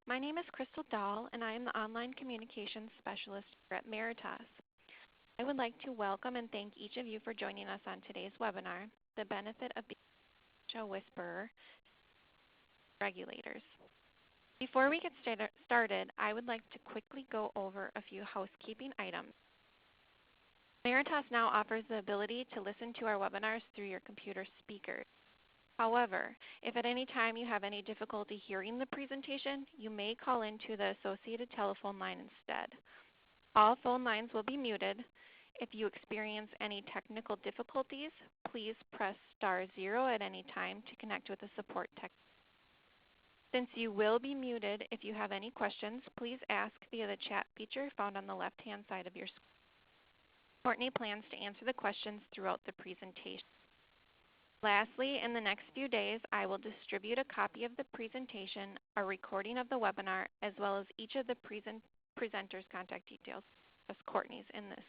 My name is Crystal Dahl, and I am the Online Communications Specialist here at Veritas. I would like to welcome and thank each of you for joining us on today's webinar, The Benefit of Being a Whisperer, Regulators. Before we get started, I would like to quickly go over a few housekeeping items. Veritas now offers the ability to listen to our webinars through your computer speakers. However, if at any time you have any difficulty hearing the presentation, you may call into the associated telephone line instead. All phone lines will be muted. If you experience any technical difficulties, please press *0 at any time to connect with a support tech. Since you will be muted, if you have any questions, please ask via the chat feature found on the left-hand side of your screen. Courtney plans to answer the questions throughout the presentation. Lastly, in the next few days, I will distribute a copy of the presentation, a recording of the webinar, as well as each of the presenters' contact details, as Courtney's in this.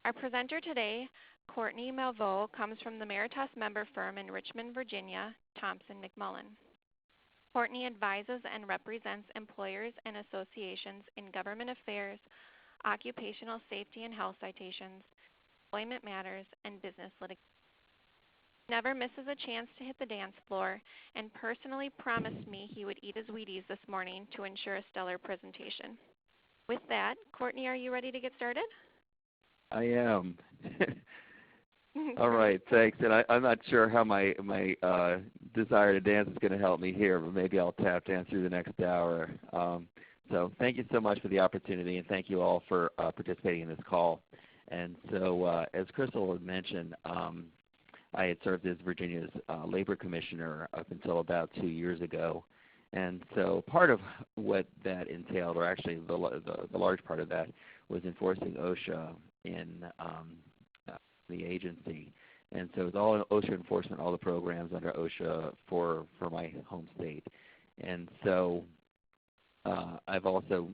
Our presenter today, Courtney Malveaux, comes from the Veritas member firm in Richmond, Virginia, Thompson McMullen. Courtney advises and represents employers and associations in government affairs, occupational safety and health citations, employment matters, and business litigation. Never misses a chance to hit the dance floor, and personally promised me he would eat his Wheaties this morning to ensure a stellar presentation. With that, Courtney, are you ready to get started? I am. All right, thanks. And I'm not sure how my desire to dance is going to help me here, but maybe I'll tap dance through the next hour. So thank you so much for the opportunity, and thank you all for participating in this call. And so as Crystal had mentioned, I had served as Virginia's labor commissioner up until about 2 years ago. And so part of what that entailed, or actually the large part of that, was enforcing OSHA in the agency. And so it was all OSHA enforcement, all the programs under OSHA for my home state. And so I've also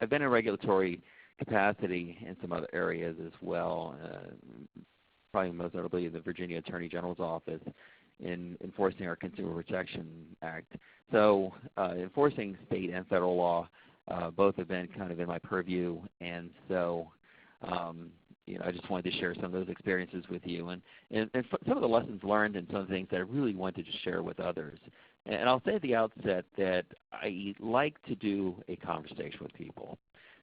I've been in regulatory capacity in some other areas as well, probably most notably the Virginia Attorney General's office in enforcing our Consumer Protection Act. So enforcing state and federal law both have been kind of in my purview, and so I just wanted to share some of those experiences with you and some of the lessons learned and some of the things that I really wanted to share with others. And I'll say at the outset that I like to do a conversation with people.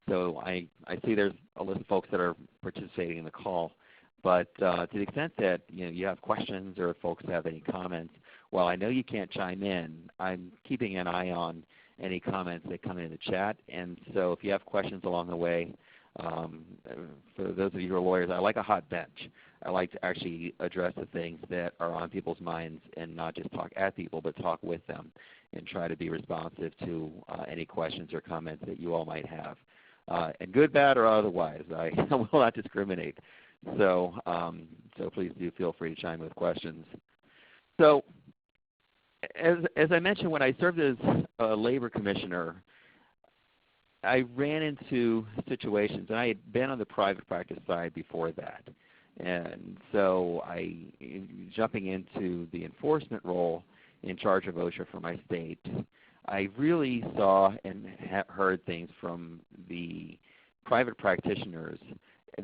So I see there's a list of folks that are participating in the call. But to the extent that you have questions or if folks have any comments, while I know you can't chime in, I'm keeping an eye on any comments that come in the chat. And so if you have questions along the way, for those of you who are lawyers, I like a hot bench. I like to actually address the things that are on people's minds and not just talk at people, but talk with them and try to be responsive to any questions or comments that you all might have. And good, bad, or otherwise, I will not discriminate. So please do feel free to chime in with questions. So as I mentioned, when I served as a labor commissioner, I ran into situations, and I had been on the private practice side before that. And so jumping into the enforcement role in charge of OSHA for my state, I really saw and heard things from the private practitioners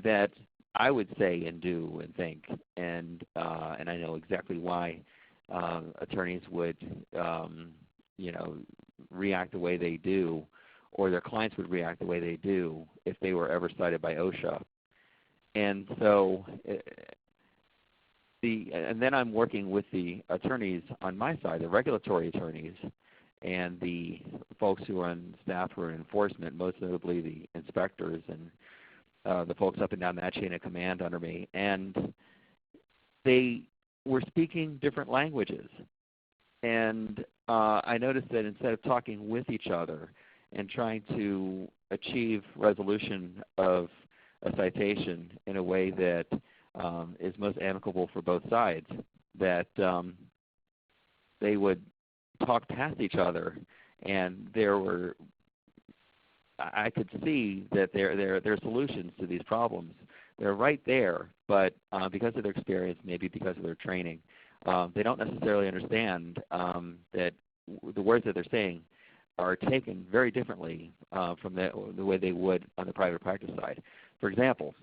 that I would say and do and think, and I know exactly why attorneys would react the way they do, or their clients would react the way they do if they were ever cited by OSHA. And so and then I'm working with the attorneys on my side, the regulatory attorneys, and the folks who are on staff who are in enforcement, most notably the inspectors and the folks up and down that chain of command under me. And they were speaking different languages. And I noticed that instead of talking with each other and trying to achieve resolution of a citation in a way that is most amicable for both sides, that they would talk past each other, and I could see that there are solutions to these problems. They're right there, but because of their experience, maybe because of their training, they don't necessarily understand that the words that they're saying are taken very differently from the way they would on the private practice side. For example,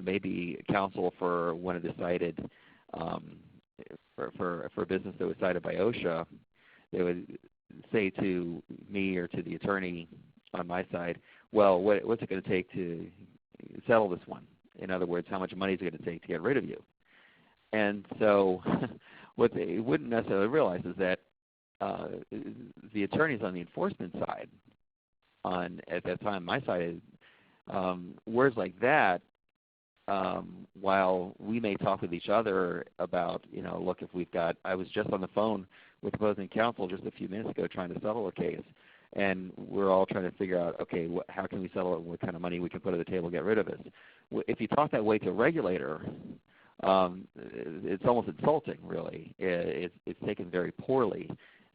maybe counsel for one of the cited for a business that was cited by OSHA, they would say to me or to the attorney on my side, well, what's it going to take to settle this one? In other words, how much money is it going to take to get rid of you? And so what they wouldn't necessarily realize is that the attorneys on the enforcement side, at that time my side, words like that, while we may talk with each other about, look, if we've got, I was just on the phone with opposing counsel just a few minutes ago trying to settle a case, and we're all trying to figure out, okay, how can we settle it, what kind of money we can put at the table to get rid of it. If you talk that way to a regulator, it's almost insulting, really. It's taken very poorly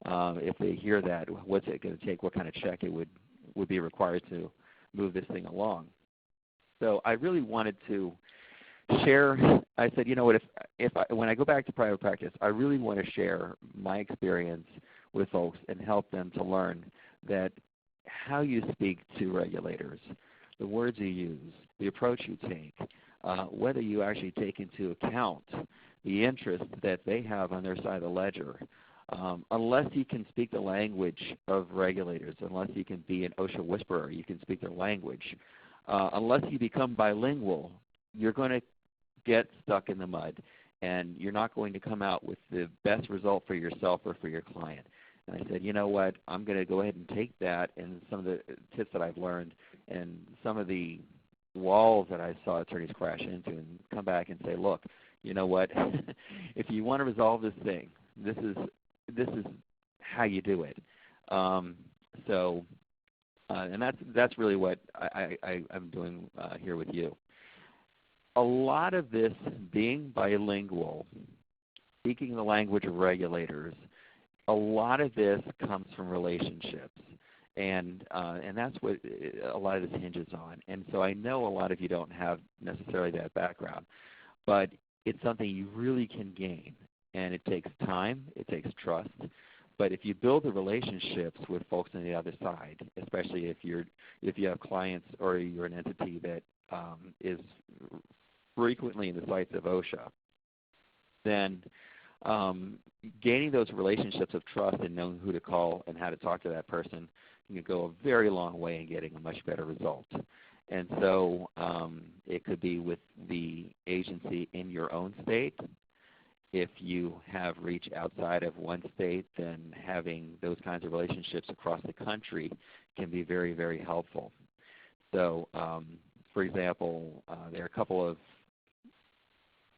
if they hear that. What's it going to take? What kind of check it would be required to move this thing along? So I really wanted to share. I said, you know what? When I go back to private practice, I really want to share my experience with folks and help them to learn that how you speak to regulators, the words you use, the approach you take, whether you actually take into account the interest that they have on their side of the ledger. Unless you can speak the language of regulators, unless you can be an OSHA whisperer, you can speak their language. Unless you become bilingual, you're going to get stuck in the mud, and you're not going to come out with the best result for yourself or for your client. And I said, you know what, I'm going to go ahead and take that and some of the tips that I've learned and some of the walls that I saw attorneys crash into and come back and say, look, you know what, if you want to resolve this thing, this is how you do it. And that's really what I'm doing here with you. A lot of this being bilingual, speaking the language of regulators, a lot of this comes from relationships, and that's what a lot of this hinges on. And so I know a lot of you don't have necessarily that background, but it's something you really can gain, and it takes time, it takes trust. But if you build the relationships with folks on the other side, especially if you have clients or you're an entity that is frequently in the sights of OSHA, then gaining those relationships of trust and knowing who to call and how to talk to that person can go a very long way in getting a much better result. And so it could be with the agency in your own state. If you have reach outside of one state, then having those kinds of relationships across the country can be very, very helpful. So, for example, there are a couple of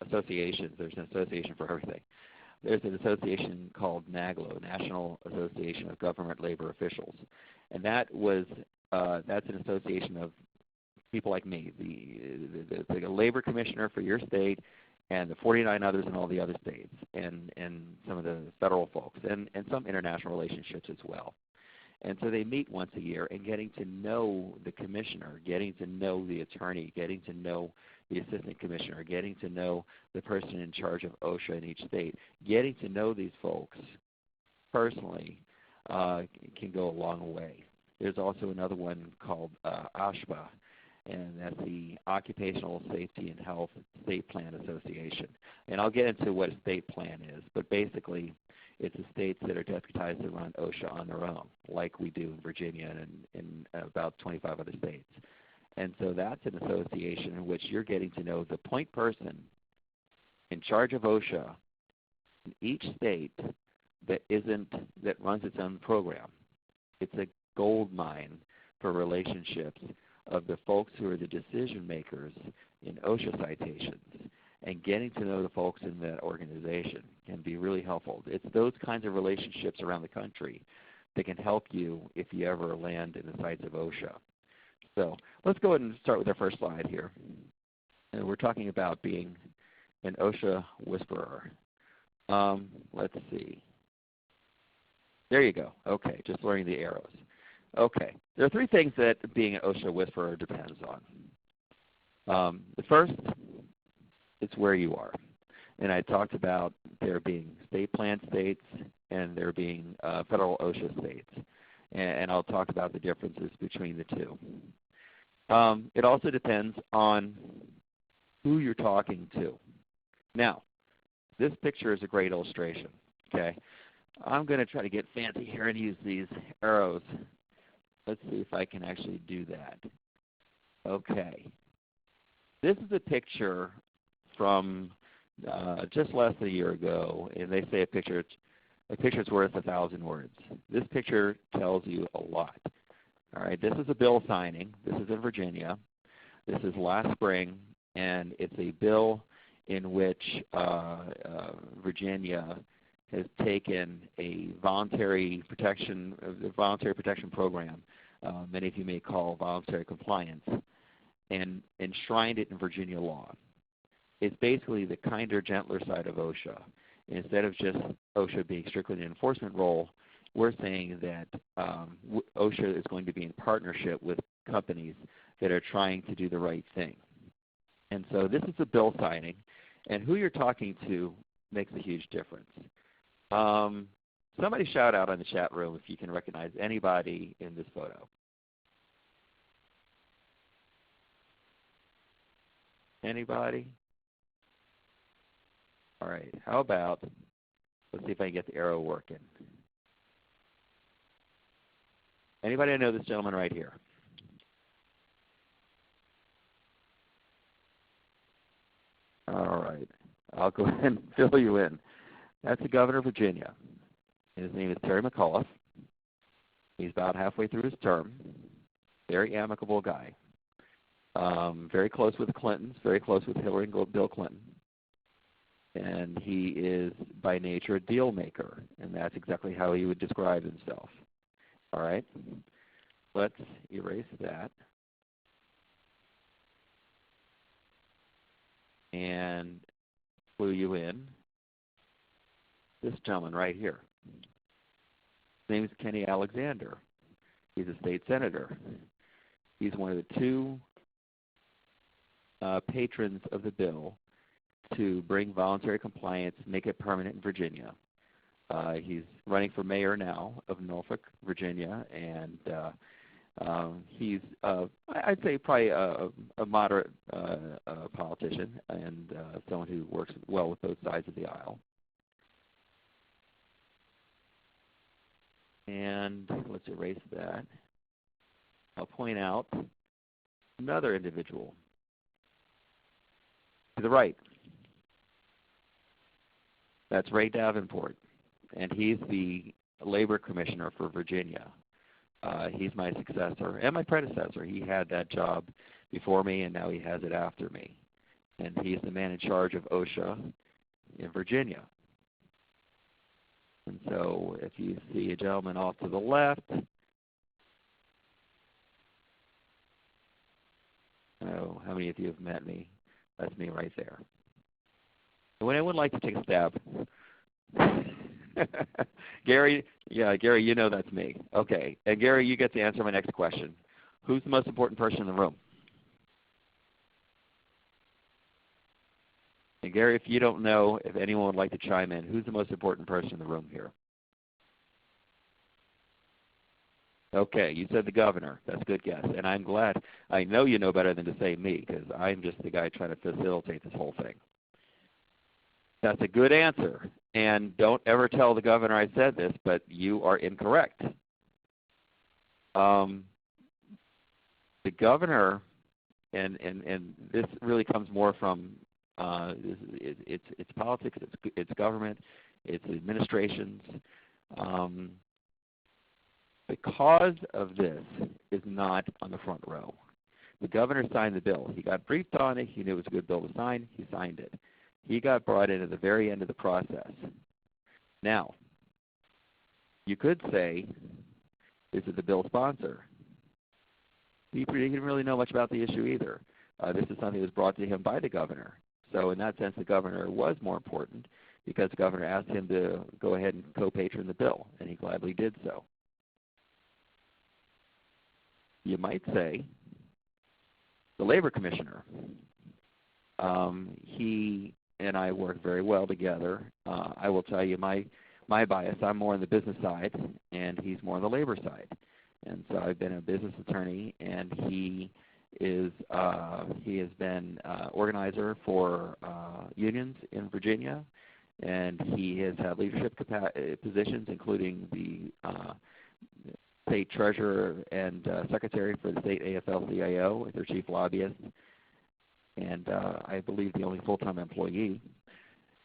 associations. There's an association for everything. There's an association called NAGLO, National Association of Government Labor Officials, and that's an association of people like me, the labor commissioner for your state, and the 49 others in all the other states, and some of the federal folks, and some international relationships as well. And so they meet once a year, and getting to know the commissioner, getting to know the attorney, getting to know the assistant commissioner, getting to know the person in charge of OSHA in each state, getting to know these folks personally can go a long way. There's also another one called OSHA, and that's the Occupational Safety and Health State Plan Association. And I'll get into what a state plan is, but basically it's the states that are deputized to run OSHA on their own, like we do in Virginia and in about 25 other states. And so that's an association in which you're getting to know the point person in charge of OSHA in each state that runs its own program. It's a gold mine for relationships of the folks who are the decision makers in OSHA citations, and getting to know the folks in that organization can be really helpful. It's those kinds of relationships around the country that can help you if you ever land in the sights of OSHA. So let's go ahead and start with our first slide here. And we're talking about being an OSHA whisperer. Let's see. There you go. Okay, just learning the arrows. Okay, there are three things that being an OSHA whisperer depends on. The first is where you are. And I talked about there being state plan states and there being federal OSHA states. And I'll talk about the differences between the two. It also depends on who you're talking to. Now, this picture is a great illustration. Okay, I'm going to try to get fancy here and use these arrows. Let's see if I can actually do that. Okay, this is a picture from just less than a year ago, and they say a picture's worth 1,000 words. This picture tells you a lot. All right, this is a bill signing. This is in Virginia. This is last spring, and it's a bill in which Virginia has taken a voluntary protection program, many of you may call voluntary compliance, and enshrined it in Virginia law. It's basically the kinder, gentler side of OSHA. Instead of just OSHA being strictly an enforcement role, we're saying that OSHA is going to be in partnership with companies that are trying to do the right thing. And so this is a bill signing, and who you're talking to makes a huge difference. Somebody shout out on the chat room if you can recognize anybody in this photo. Anybody? All right, how about, let's see if I can get the arrow working. Anybody know this gentleman right here? All right, I'll go ahead and fill you in. That's the governor of Virginia. His name is Terry McAuliffe. He's about halfway through his term. Very amicable guy. Very close with the Clintons, very close with Hillary and Bill Clinton. And he is by nature a deal maker, and that's exactly how he would describe himself. All right, let's erase that. And clue you in this gentleman right here. His name is Kenny Alexander. He's a state senator. He's one of the two patrons of the bill to bring voluntary compliance, make it permanent in Virginia. He's running for mayor now of Norfolk, Virginia, and he's, I'd say, probably a moderate politician and someone who works well with both sides of the aisle. And let's erase that. I'll point out another individual to the right. That's Ray Davenport, and he's the labor commissioner for Virginia. He's my successor and my predecessor. He had that job before me, and now he has it after me. And he's the man in charge of OSHA in Virginia. And so if you see a gentleman off to the left, oh, how many of you have met me? That's me right there. Would anyone like to take a stab? Gary, yeah, Gary, you know that's me. Okay, and Gary, you get to answer my next question. Who's the most important person in the room? And Gary, if you don't know, if anyone would like to chime in, who's the most important person in the room here? Okay, you said the governor. That's a good guess. And I'm glad. I know you know better than to say me, because I'm just the guy trying to facilitate this whole thing. That's a good answer. And don't ever tell the governor I said this, but you are incorrect. The governor, and this really comes more from it's politics, it's government, it's administrations. The cause of this is not on the front row. The governor signed the bill. He got briefed on it. He knew it was a good bill to sign. He signed it. He got brought in at the very end of the process. Now, you could say, this is the bill sponsor. He didn't really know much about the issue either. This is something that was brought to him by the governor. So in that sense, the governor was more important because the governor asked him to go ahead and co-patron the bill, and he gladly did so. You might say the labor commissioner. He and I work very well together. I will tell you, my bias. I'm more on the business side, and he's more on the labor side. And so I've been a business attorney, and he has been organizer for unions in Virginia, and he has had leadership positions, including the state treasurer and secretary for the state AFL-CIO, their chief lobbyist, and I believe the only full-time employee.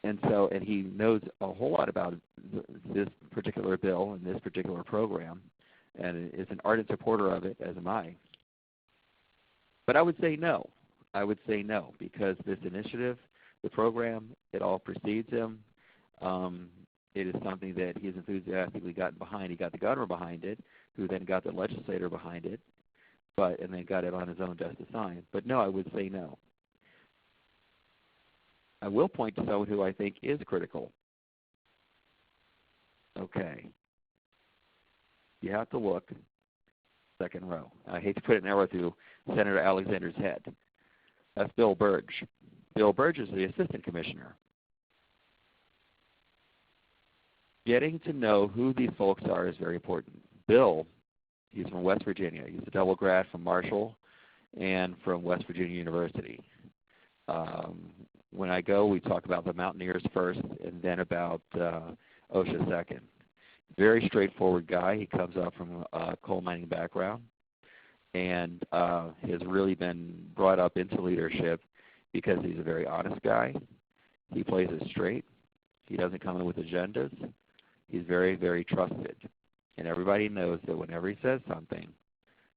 And he knows a whole lot about this particular bill and this particular program, and is an ardent supporter of it, as am I. But I would say no. I would say no, because this initiative, the program, it all precedes him. It is something that he's enthusiastically gotten behind. He got the governor behind it, who then got the legislator behind it, and then got it on his own desk to sign. But no, I would say no. I will point to someone who I think is critical. Okay. You have to look, second row. I hate to put an arrow through Senator Alexander's head. That's Bill Burge. Bill Burge is the assistant commissioner. Getting to know who these folks are is very important. Bill, he's from West Virginia. He's a double grad from Marshall and from West Virginia University. When I go, we talk about the Mountaineers first and then about OSHA second. Very straightforward guy. He comes up from a coal mining background and has really been brought up into leadership because he's a very honest guy. He plays it straight. He doesn't come in with agendas. He's very, very trusted. And everybody knows that whenever he says something,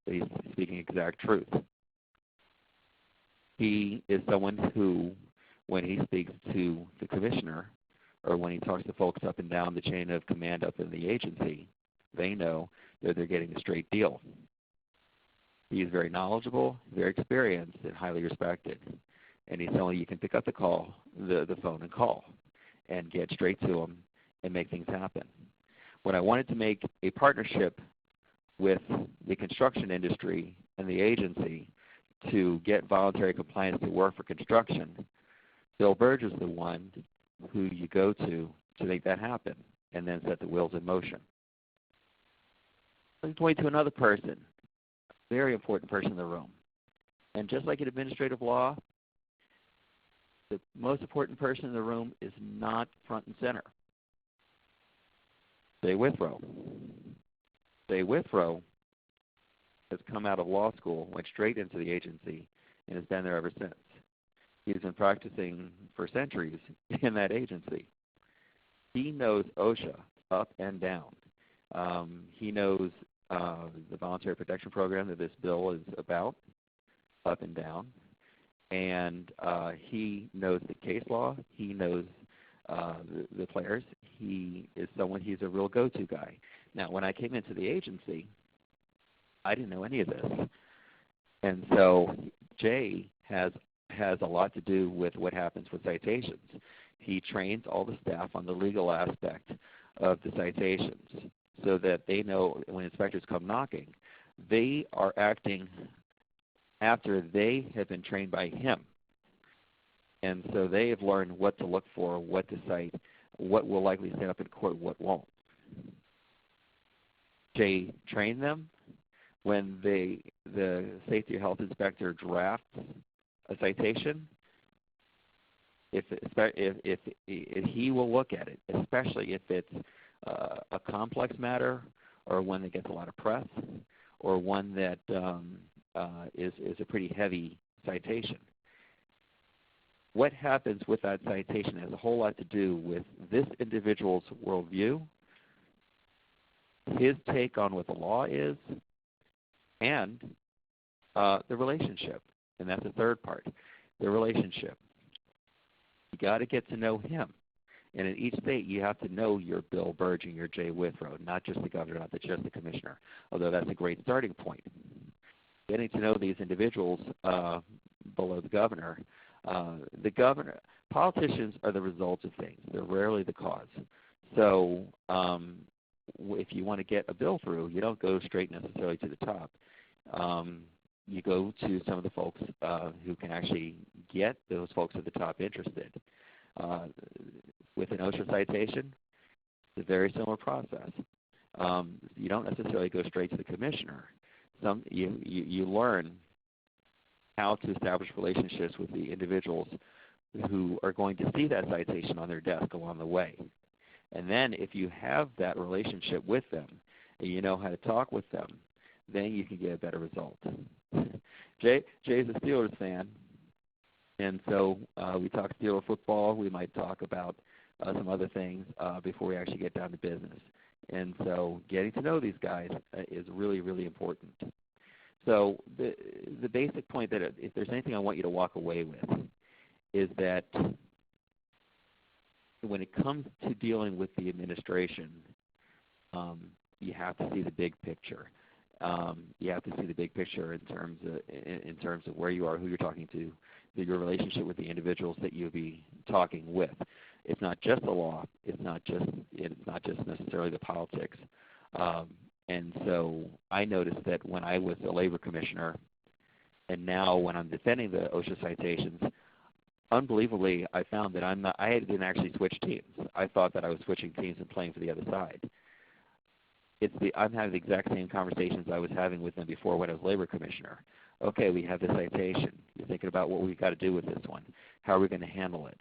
that he's speaking exact truth. He is someone who, when he speaks to the commissioner, or when he talks to folks up and down the chain of command up in the agency, they know that they're getting a straight deal. He is very knowledgeable, very experienced, and highly respected. And he's someone you can pick up the phone and call and get straight to him and make things happen. When I wanted to make a partnership with the construction industry and the agency to get voluntary compliance to work for construction, Bill Burge is the one who you go to make that happen and then set the wheels in motion. Let me point to another person, a very important person in the room. And just like in administrative law, the most important person in the room is not front and center. Jay Withrow. Jay Withrow has come out of law school, went straight into the agency, and has been there ever since. He's been practicing for centuries in that agency. He knows OSHA up and down. He knows the voluntary protection program that this bill is about up and down. And he knows the case law. He knows the players. He is someone, he's a real go-to guy. Now, when I came into the agency, I didn't know any of this. And so Jay has a lot to do with what happens with citations. He trains all the staff on the legal aspect of the citations so that they know when inspectors come knocking, they are acting after they have been trained by him. And so they have learned what to look for, what to cite, what will likely stand up in court, what won't. Jay trained them. When the safety or health inspector drafts a citation, if he will look at it, especially if it's a complex matter or one that gets a lot of press or one that is a pretty heavy citation. What happens with that citation has a whole lot to do with this individual's worldview, his take on what the law is, and the relationship. And that's the third part, the relationship. You got to get to know him. And in each state, you have to know your Bill Burge and your Jay Withrow, not just the governor, not just the commissioner, although that's a great starting point. Getting to know these individuals below the governor, politicians are the results of things. They're rarely the cause. So if you want to get a bill through, you don't go straight necessarily to the top. You go to some of the folks who can actually get those folks at the top interested. With an OSHA citation, It's a very similar process. You don't necessarily go straight to the commissioner. You learn how to establish relationships with the individuals who are going to see that citation on their desk along the way. And then if you have that relationship with them and you know how to talk with them, then you can get a better result. Jay's a Steelers fan, and so we talk Steeler football. We might talk about some other things before we actually get down to business. And so getting to know these guys is really, really important. So the basic point that if there's anything I want you to walk away with is that when it comes to dealing with the administration, you have to see the big picture. You have to see the big picture in terms of where you are, who you're talking to, your relationship with the individuals that you'll be talking with. It's not just the law. It's not just necessarily the politics. And so I noticed that when I was a labor commissioner, and now when I'm defending the OSHA citations, unbelievably, I found that I didn't actually switch teams. I thought that I was switching teams and playing for the other side. I'm having the exact same conversations I was having with them before when I was labor commissioner. Okay, we have the citation. You're thinking about what we've got to do with this one. How are we going to handle it?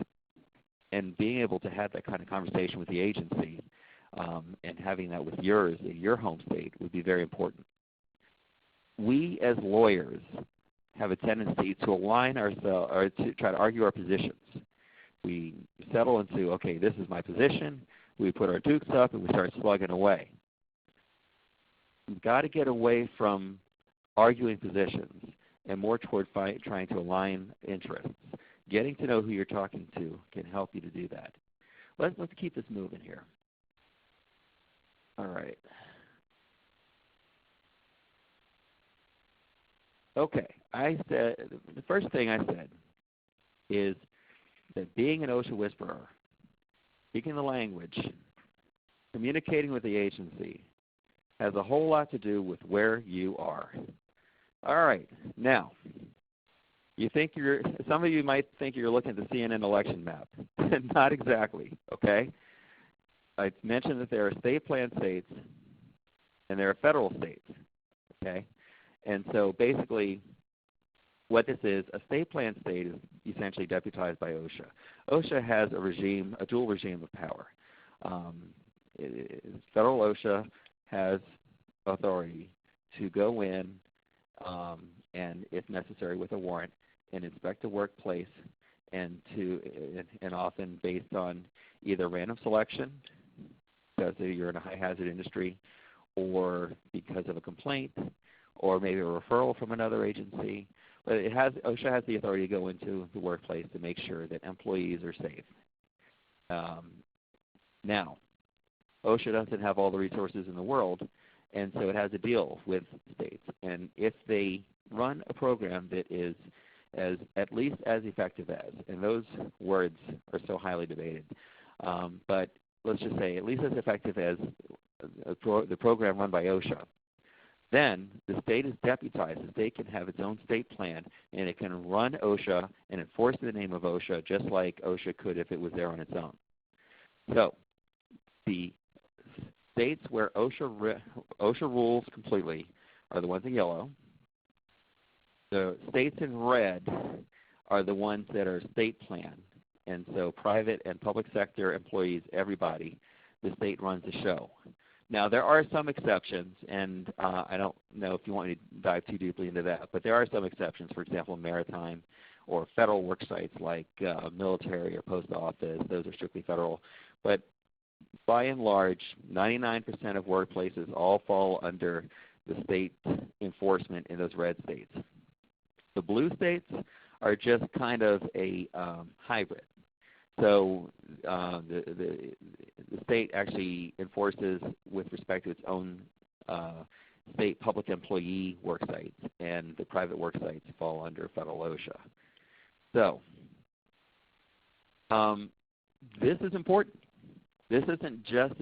And being able to have that kind of conversation with the agency and having that with yours in your home state would be very important. We as lawyers have a tendency to align ourselves or to try to argue our positions. We settle into, okay, this is my position. We put our dukes up and we start slugging away. We've got to get away from arguing positions and more toward trying to align interests. Getting to know who you're talking to can help you to do that. Let's keep this moving here. All right. Okay. The first thing I said is that being an OSHA whisperer, speaking the language, communicating with the agency, has a whole lot to do with where you are. All right. Now, some of you might think you're looking at the CNN election map. Not exactly, okay? I mentioned that there are state plan states and there are federal states, okay? And so basically what this is, a state plan state is essentially deputized by OSHA. OSHA has a dual regime of power. Federal OSHA has authority to go in and, if necessary, with a warrant, and inspect a workplace, and often based on either random selection, because you're in a high hazard industry, or because of a complaint, or maybe a referral from another agency. But OSHA has the authority to go into the workplace to make sure that employees are safe. Now, OSHA doesn't have all the resources in the world, and so it has a deal with states. And if they run a program that is at least as effective as, and those words are so highly debated, but let's just say at least as effective as the program run by OSHA, then the state is deputized. The state can have its own state plan, and it can run OSHA and enforce the name of OSHA just like OSHA could if it was there on its own. So the states where OSHA rules completely are the ones in yellow. The states in red are the ones that are state plan, and so private and public sector employees, everybody, the state runs the show. Now, there are some exceptions, and I don't know if you want me to dive too deeply into that, but there are some exceptions. For example, maritime or federal work sites like military or post office, those are strictly federal. But by and large, 99% of workplaces all fall under the state enforcement in those red states. The blue states are just kind of a hybrid. So the state actually enforces with respect to its own state public employee work sites, and the private work sites fall under federal OSHA. So this is important. This isn't just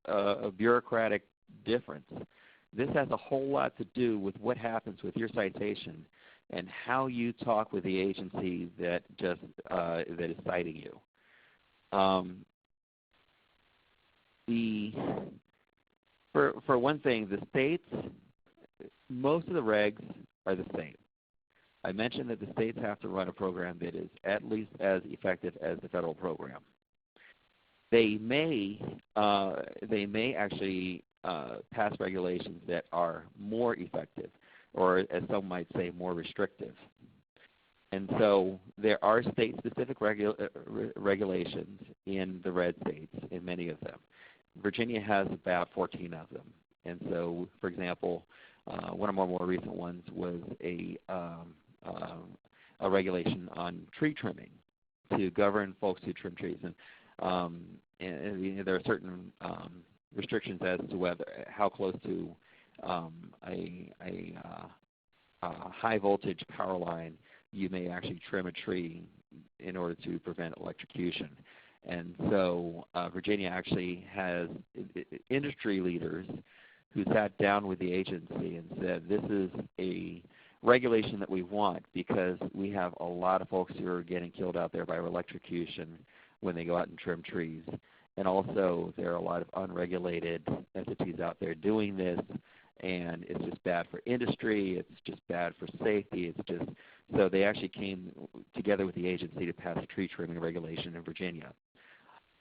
a bureaucratic difference. This has a whole lot to do with what happens with your citation and how you talk with the agency that is citing you. for one thing, the states, most of the regs are the same. I mentioned that the states have to run a program that is at least as effective as the federal program. They may actually pass regulations that are more effective, or as some might say, more restrictive. And so there are state-specific regulations in the red states, in many of them. Virginia has about 14 of them. And so, for example, one of our more recent ones was a regulation on tree trimming to govern folks who trim trees. And there are certain restrictions as to how close to a high voltage power line you may actually trim a tree in order to prevent electrocution. And so Virginia actually has industry leaders who sat down with the agency and said, this is a regulation that we want because we have a lot of folks who are getting killed out there by electrocution when they go out and trim trees. And also there are a lot of unregulated entities out there doing this, and it's just bad for industry, it's just bad for safety, so they actually came together with the agency to pass a tree trimming regulation in Virginia.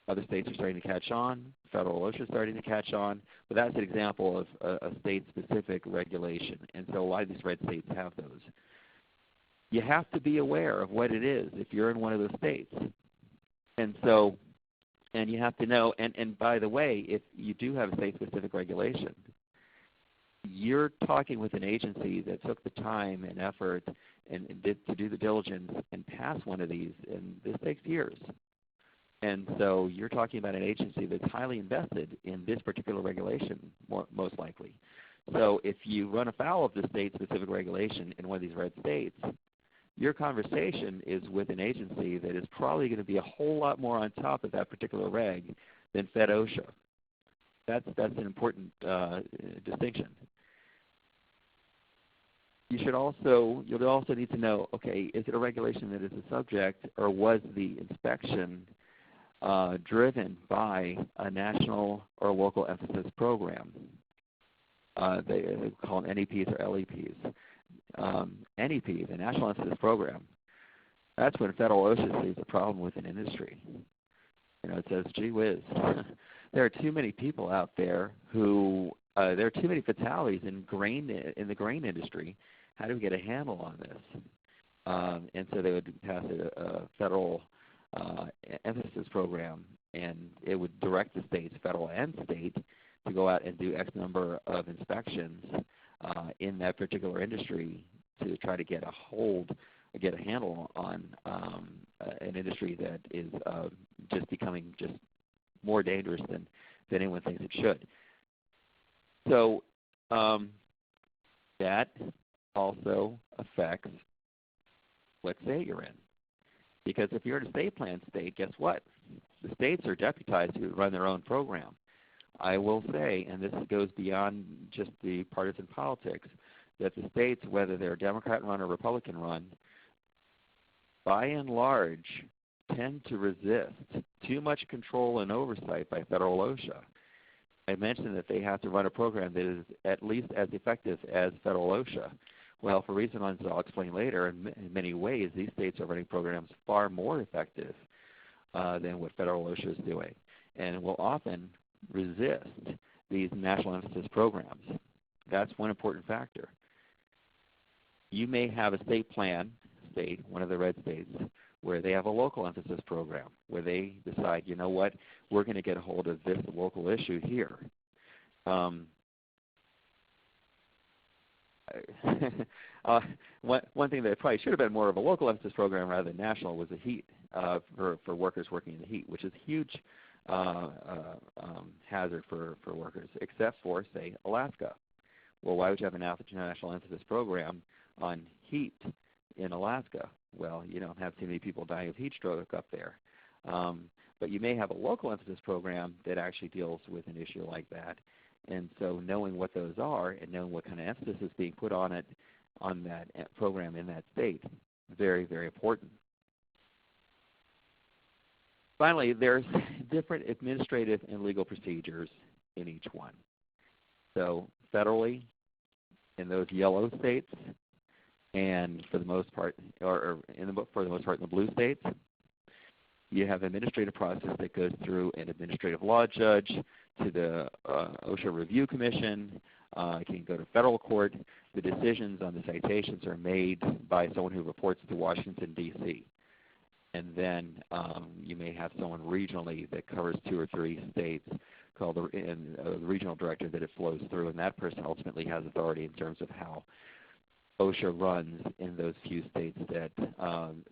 Other states are starting to catch on. Federal OSHA is starting to catch on. But that's an example of a state-specific regulation. And so a lot of these red states have those. You have to be aware of what it is if you're in one of those states. And you have to know, and by the way, if you do have a state-specific regulation, you're talking with an agency that took the time and effort and to do the diligence and pass one of these, and this takes years. And so you're talking about an agency that's highly invested in this particular regulation, most likely. So if you run afoul of the state-specific regulation in one of these red states, your conversation is with an agency that is probably going to be a whole lot more on top of that particular reg than Fed OSHA. That's an important distinction. You'll also need to know, okay, is it a regulation that is a subject, or was the inspection driven by a national or local emphasis program? They call them NEPs or LEPs. NEP, the National Emphasis Program, that's when federal OSHA sees a problem with an industry. It says, gee whiz, there are too many people out there who, there are too many fatalities in the grain industry. How do we get a handle on this? And so they would pass a federal emphasis program, and it would direct the states, federal and state, to go out and do X number of inspections in that particular industry to try to get a handle on an industry that is just becoming just more dangerous than anyone thinks it should. So that also affects what state you're in. Because if you're in a state plan state, guess what? The states are deputized to run their own program. I will say, and this goes beyond just the partisan politics, that the states, whether they're Democrat run or Republican run, by and large tend to resist too much control and oversight by federal OSHA. I mentioned that they have to run a program that is at least as effective as federal OSHA. Well, for reasons I'll explain later, in many ways, these states are running programs far more effective than what federal OSHA is doing, and will often resist these national emphasis programs. That's one important factor. You may have a state plan, one of the red states, where they have a local emphasis program, where they decide, you know what, we're going to get a hold of this local issue here. One thing that probably should have been more of a local emphasis program rather than national was the heat for workers working in the heat, which is a huge hazard for workers, except for, say, Alaska. Well, why would you have a national emphasis program on heat in Alaska? Well, you don't have too many people dying of heat stroke up there. But you may have a local emphasis program that actually deals with an issue like that. And so knowing what those are and knowing what kind of emphasis is being put on it, on that program in that state, very, very important. Finally, there's different administrative and legal procedures in each one. So federally, in those yellow states, and for the most part, for the most part in the blue states, you have an administrative process that goes through an administrative law judge to the OSHA Review Commission. It can go to federal court. The decisions on the citations are made by someone who reports to Washington, D.C. And then you may have someone regionally that covers 2 or 3 states called the regional director that it flows through, and that person ultimately has authority in terms of how OSHA runs in those few states that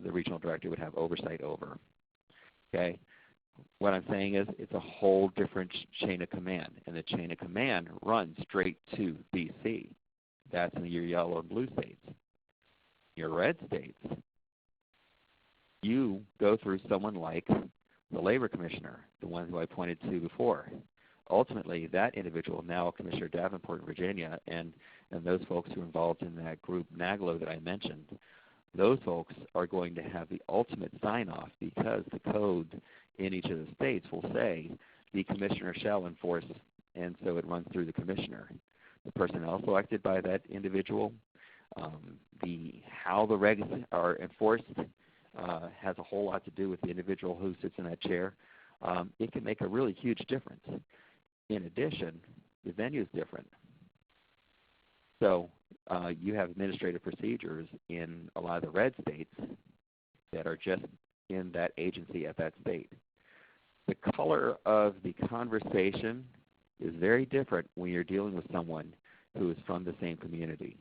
the regional director would have oversight over. Okay? What I'm saying is it's a whole different chain of command, and the chain of command runs straight to D.C. That's in your yellow and blue states. Your red states, you go through someone like the labor commissioner, the one who I pointed to before. Ultimately, that individual, now Commissioner Davenport in Virginia, and those folks who are involved in that group NAGLO that I mentioned, those folks are going to have the ultimate sign-off because the code in each of the states will say the commissioner shall enforce, and so it runs through the commissioner. The personnel selected by that individual, how the regs are enforced has a whole lot to do with the individual who sits in that chair. It can make a really huge difference. In addition, the venue is different. So you have administrative procedures in a lot of the red states that are just in that agency at that state. The color of the conversation is very different when you're dealing with someone who is from the same community,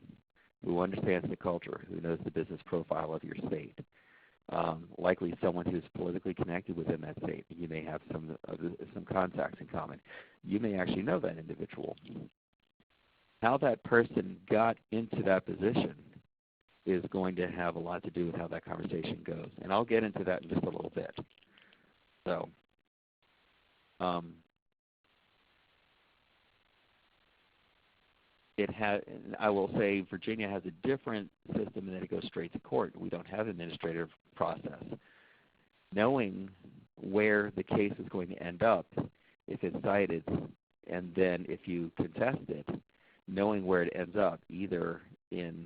who understands the culture, who knows the business profile of your state. Likely someone who's politically connected within that state. You may have some contacts in common. You may actually know that individual. How that person got into that position is going to have a lot to do with how that conversation goes. And I'll get into that in just a little bit. So I will say Virginia has a different system in that it goes straight to court. We don't have an administrative process. Knowing where the case is going to end up, if it's cited, and then if you contest it, knowing where it ends up, either in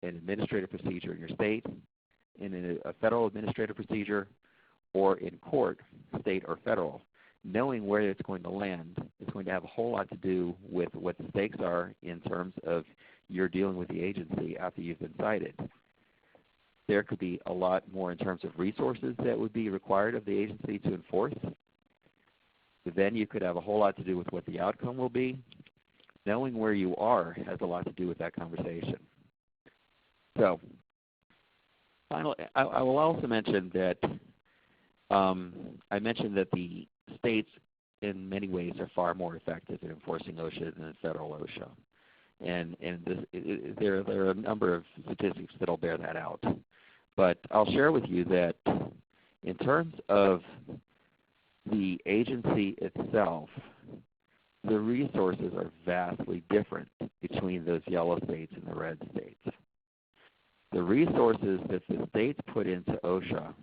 an administrative procedure in your state, in a federal administrative procedure, or in court, state or federal, knowing where it's going to land is going to have a whole lot to do with what the stakes are in terms of you're dealing with the agency after you've been cited. There could be a lot more in terms of resources that would be required of the agency to enforce. Then you could have a whole lot to do with what the outcome will be. Knowing where you are has a lot to do with that conversation. So finally, I will also mention that I mentioned that the states in many ways are far more effective in enforcing OSHA than federal OSHA. And there are a number of statistics that will bear that out. But I'll share with you that in terms of the agency itself, the resources are vastly different between those yellow states and the red states. The resources that the states put into OSHA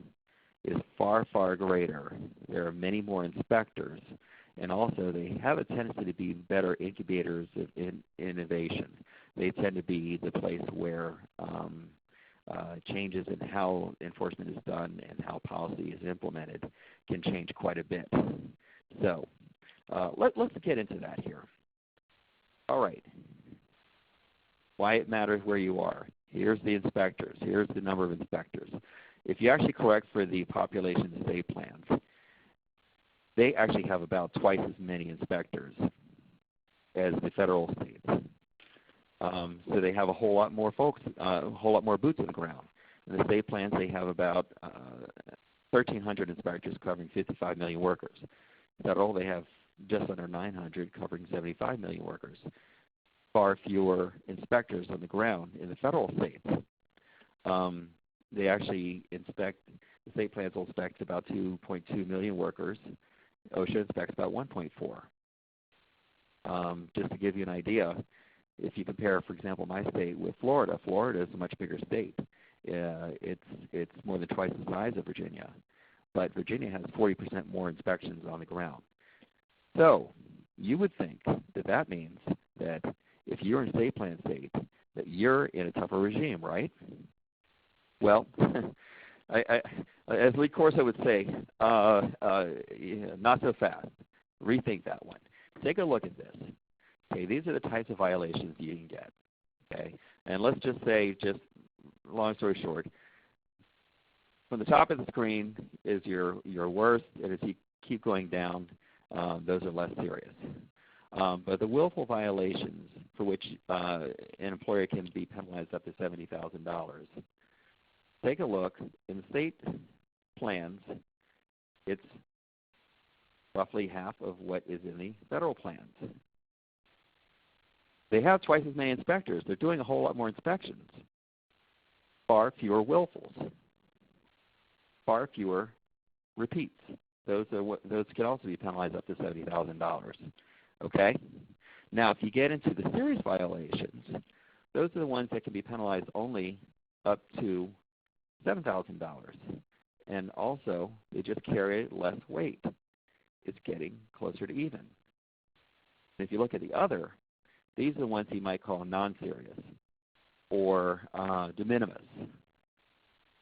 is far, far greater. There are many more inspectors, and also they have a tendency to be better incubators of innovation. They tend to be the place where changes in how enforcement is done and how policy is implemented can change quite a bit. So let's get into that here. All right. Why it matters where you are. Here's the inspectors. Here's the number of inspectors. If you actually correct for the population state plans, they actually have about twice as many inspectors as the federal states. So they have a whole lot more folks, a whole lot more boots on the ground. In the state plans, they have about 1,300 inspectors covering 55 million workers. Federal, they have just under 900 covering 75 million workers. Far fewer inspectors on the ground in the federal states. They actually inspect, the state plans will inspect about 2.2 million workers. OSHA inspects about 1.4. Just to give you an idea, if you compare, for example, my state with Florida, Florida is a much bigger state. It's more than twice the size of Virginia. but Virginia has 40% more inspections on the ground. So you would think that that means that if you're in a state plan state, that you're in a tougher regime, right? Well, as Lee Corso would say, not so fast. Rethink that one. Take a look at this. Okay, these are the types of violations you can get. Okay, and let's just say, just long story short, from the top of the screen is your worst, and as you keep going down, those are less serious. But the willful violations for which an employer can be penalized up to $70,000, take a look. In the state plans, it's roughly half of what is in the federal plans. They have twice as many inspectors. They're doing a whole lot more inspections. Far fewer willfuls. Far fewer repeats. Those can also be penalized up to $70,000. Okay? Now, if you get into the serious violations, those are the ones that can be penalized only up to $7,000. And also, they just carry less weight. It's getting closer to even. And if you look at the other, these are the ones you might call non-serious or de minimis,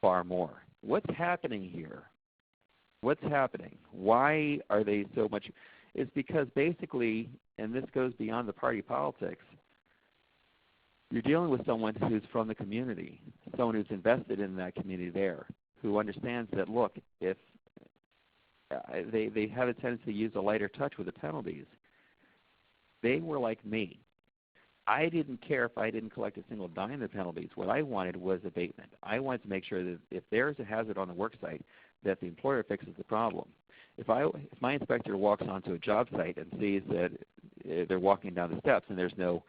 far more. What's happening here? What's happening? Why are they so much? It's because basically, and this goes beyond the party politics, you're dealing with someone who's from the community, someone who's invested in that community there, who understands that, look, if they have a tendency to use a lighter touch with the penalties. They were like me. I didn't care if I didn't collect a single dime of the penalties. What I wanted was abatement. I wanted to make sure that if there's a hazard on the work site, that the employer fixes the problem. If my inspector walks onto a job site and sees that they're walking down the steps and there's no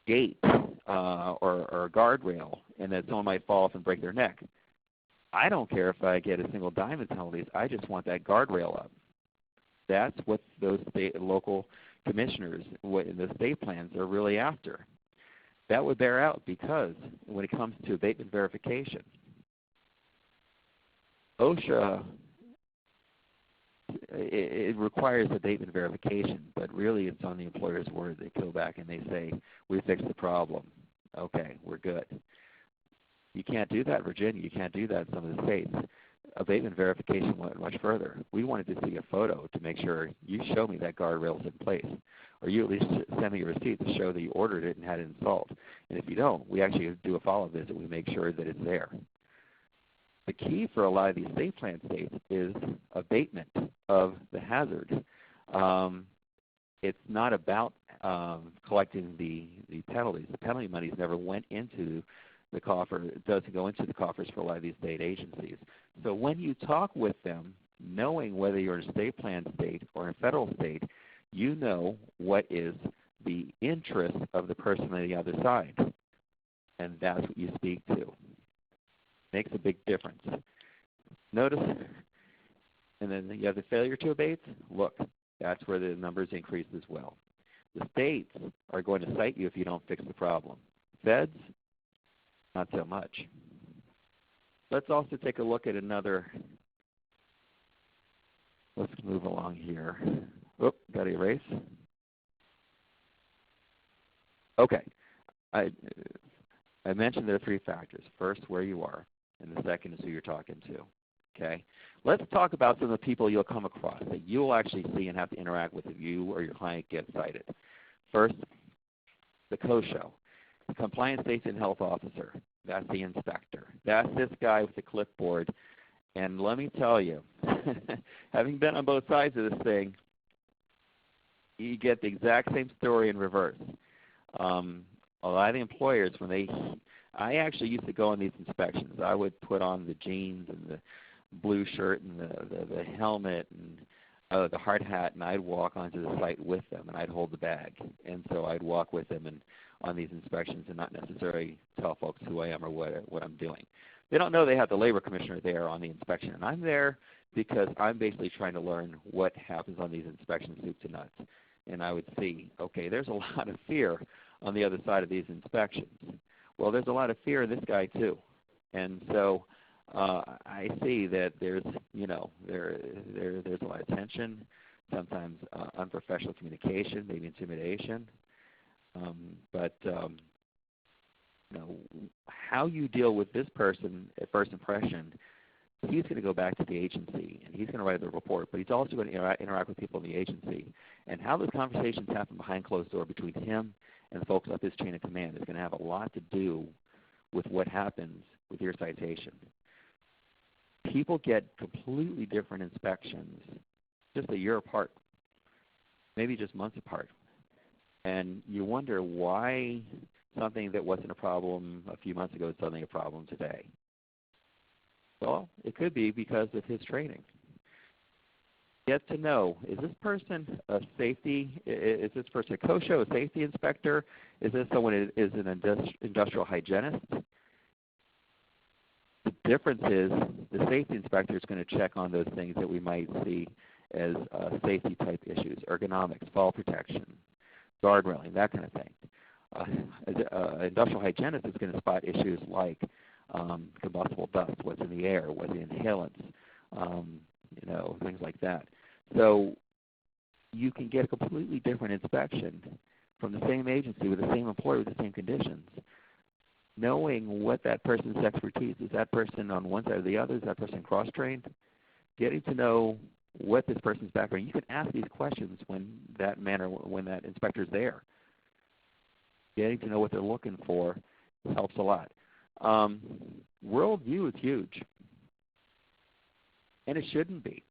gate or guardrail and that someone might fall off and break their neck, I don't care if I get a single dime in penalties. I just want that guardrail up. That's what those state and local commissioners in the state plans are really after. That would bear out because when it comes to abatement verification, OSHA, it requires abatement verification, but really it's on the employer's word. They go back and they say, we fixed the problem. Okay, we're good. You can't do that in Virginia. You can't do that in some of the states. Abatement verification went much further. We wanted to see a photo to make sure you show me that guardrail's in place, or you at least send me a receipt to show that you ordered it and had it installed. And if you don't, we actually do a follow-up visit. We make sure that it's there. The key for a lot of these state plan states is abatement of the hazard. It's not about collecting the penalties. The penalty monies never went into the coffer. It doesn't go into the coffers for a lot of these state agencies. So when you talk with them, knowing whether you're in a state plan state or a federal state, you know what is the interest of the person on the other side. And that's what you speak to. Makes a big difference. Notice, and then you have the failure to abate. Look, that's where the numbers increase as well. The states are going to cite you if you don't fix the problem. Feds, not so much. Let's also take a look at another. Let's move along here. Oop, got to erase. Okay. I mentioned there are three factors. First, where you are, and the second is who you're talking to. Okay? Let's talk about some of the people you'll come across that you'll actually see and have to interact with if you or your client gets cited. First, the COSHO, the Compliance Safety and Health Officer. That's the inspector. That's this guy with the clipboard. And let me tell you, having been on both sides of this thing, you get the exact same story in reverse. A lot of the employers, I actually used to go on these inspections. I would put on the jeans and the blue shirt and the helmet and the hard hat, and I'd walk onto the site with them, and I'd hold the bag. And so I'd walk with them on these inspections and not necessarily tell folks who I am or what I'm doing. They don't know they have the labor commissioner there on the inspection. And I'm there because I'm basically trying to learn what happens on these inspections, soup to nuts. And I would see, okay, there's a lot of fear on the other side of these inspections. Well, there's a lot of fear in this guy too. And so I see that there's, there's a lot of tension, sometimes unprofessional communication, maybe intimidation. But how you deal with this person at first impression, he's going to go back to the agency and he's going to write the report, but he's also going to interact with people in the agency. And how those conversations happen behind closed door between him and the folks up his chain of command is going to have a lot to do with what happens with your citation. People get completely different inspections just a year apart, maybe just months apart. And you wonder why something that wasn't a problem a few months ago is suddenly a problem today. Well, it could be because of his training. Get to know, is this person a safety, is this person a COSHA, a safety inspector? Is this someone who is an industrial hygienist? The difference is the safety inspector is going to check on those things that we might see as safety type issues, ergonomics, fall protection, guard railing, that kind of thing. An industrial hygienist is going to spot issues like combustible dust, what's in the air, what's the inhalants, things like that. So you can get a completely different inspection from the same agency with the same employer with the same conditions. Knowing what that person's expertise is, that person on one side or the other, is that person cross-trained? Getting to know what this person's background. You can ask these questions when that inspector's there. Getting to know what they're looking for helps a lot. Worldview is huge, and it shouldn't be,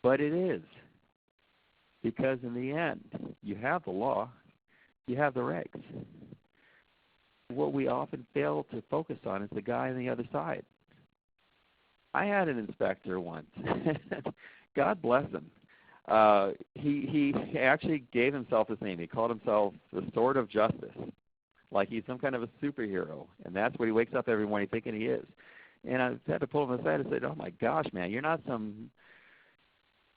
but it is, because in the end, you have the law, you have the regs. What we often fail to focus on is the guy on the other side. I had an inspector once. God bless him. He actually gave himself his name. He called himself the Sword of Justice, like he's some kind of a superhero, and that's what he wakes up every morning thinking he is. And I had to pull him aside and say, oh my gosh, man, you're not some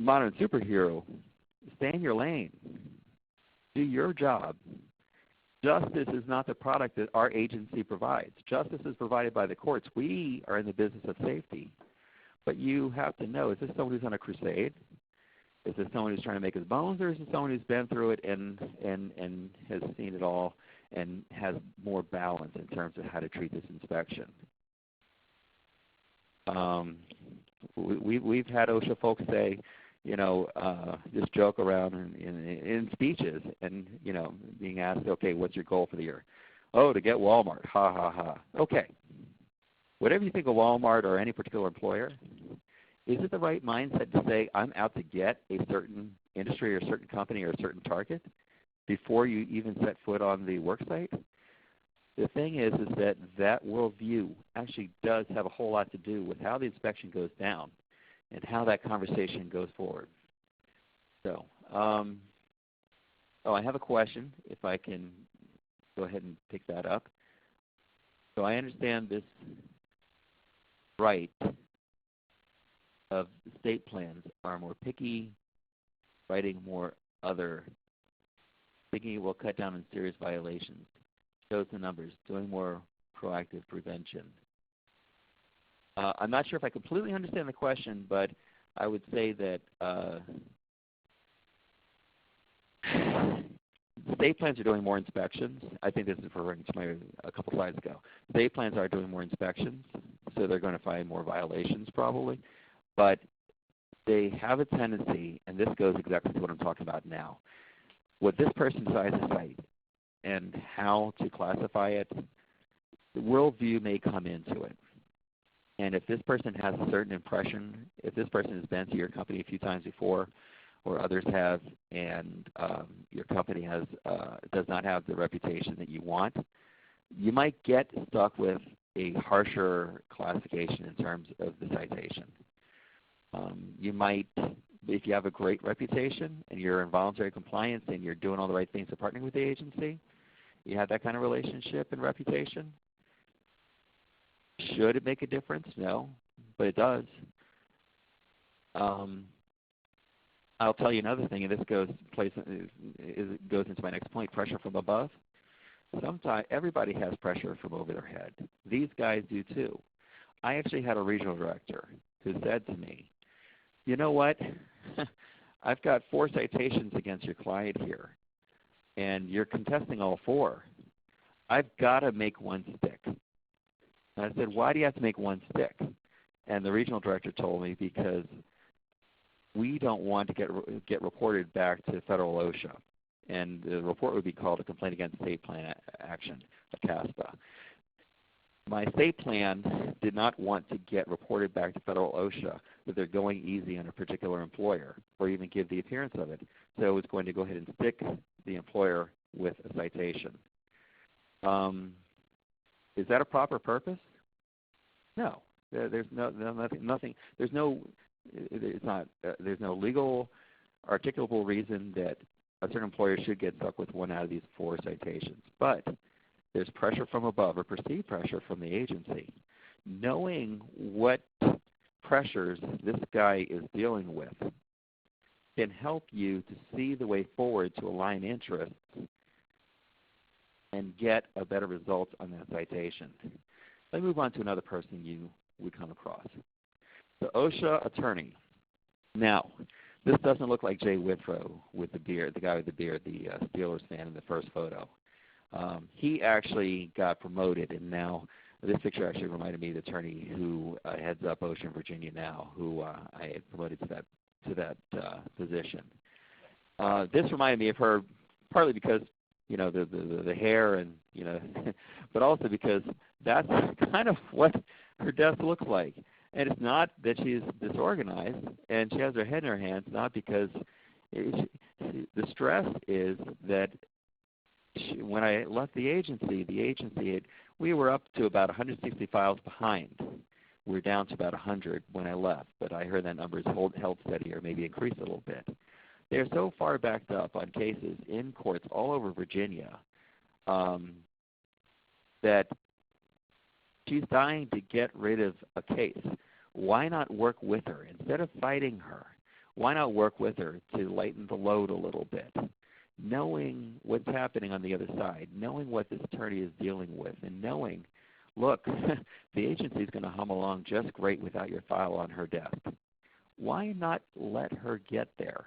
modern superhero. Stay in your lane. Do your job. Justice is not the product that our agency provides. Justice is provided by the courts. We are in the business of safety. But you have to know, is this someone who's on a crusade? Is this someone who's trying to make his bones, or is this someone who's been through it and has seen it all and has more balance in terms of how to treat this inspection? We've had OSHA folks say, just joke around in speeches and, being asked, okay, what's your goal for the year? Oh, to get Walmart, ha, ha, ha. Okay. Whatever you think of Walmart or any particular employer, is it the right mindset to say, I'm out to get a certain industry or a certain company or a certain target before you even set foot on the work site? The thing is that worldview actually does have a whole lot to do with how the inspection goes down and how that conversation goes forward. So, I have a question, if I can go ahead and pick that up. So I understand this right of state plans are more picky, writing more other, thinking it will cut down on serious violations, shows the numbers, doing more proactive prevention. I'm not sure if I completely understand the question, but I would say that state plans are doing more inspections. I think this is referring to a couple slides ago. State plans are doing more inspections, so they're going to find more violations probably. But they have a tendency, and this goes exactly to what I'm talking about now, what this person decides to cite and how to classify it, the worldview may come into it. And if this person has a certain impression, if this person has been to your company a few times before, or others have, and your company does not have the reputation that you want, you might get stuck with a harsher classification in terms of the citation. You might, if you have a great reputation and you're in voluntary compliance and you're doing all the right things to partnering with the agency, you have that kind of relationship and reputation. Should it make a difference? No, but it does. I'll tell you another thing, and this goes into my next point, pressure from above. Sometimes everybody has pressure from over their head. These guys do too. I actually had a regional director who said to me, you know what, I've got 4 citations against your client here, and you're contesting all 4. I've got to make one stick. And I said, why do you have to make one stick? And the regional director told me, because we don't want to get reported back to federal OSHA. And the report would be called a complaint against state plan action, a CASPA. My state plan did not want to get reported back to federal OSHA that they're going easy on a particular employer or even give the appearance of it. So it was going to go ahead and stick the employer with a citation. Is that a proper purpose? No. There's nothing. There's no legal articulable reason that a certain employer should get stuck with one out of these 4 citations. But there's pressure from above, or perceived pressure from the agency. Knowing what pressures this guy is dealing with can help you to see the way forward to align interests and get a better result on that citation. Let me move on to another person you would come across. The OSHA attorney. Now, this doesn't look like Jay Withrow with the beard, the guy with the beard, the Steelers fan in the first photo. He actually got promoted, and now this picture actually reminded me of the attorney who heads up OSHA in Virginia now, who I had promoted to that position. This reminded me of her partly because the hair and but also because that's kind of what her desk looks like. And it's not that she's disorganized and she has her head in her hands, not because the stress is that when I left the agency, we were up to about 160 files behind. We were down to about 100 when I left, but I heard that number is held steady or maybe increased a little bit. They're so far backed up on cases in courts all over Virginia that she's dying to get rid of a case. Why not work with her? Instead of fighting her, why not work with her to lighten the load a little bit? Knowing what's happening on the other side, knowing what this attorney is dealing with, and knowing, look, the agency is going to hum along just great without your file on her desk. Why not let her get there?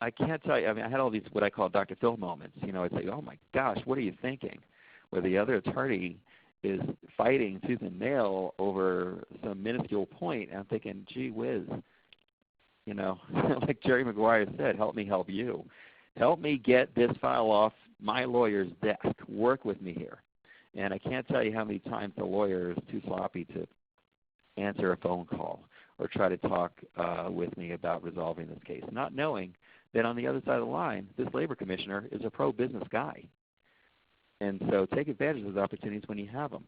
I can't tell you. I mean, I had all these what I call Dr. Phil moments. I'd say, oh, my gosh, what are you thinking? Where the other attorney is fighting tooth and nail over some minuscule point, and I'm thinking, gee whiz, like Jerry Maguire said, help me help you. Help me get this file off my lawyer's desk. Work with me here. And I can't tell you how many times the lawyer is too sloppy to answer a phone call or try to talk with me about resolving this case, not knowing that on the other side of the line, this labor commissioner is a pro-business guy. And so take advantage of those opportunities when you have them.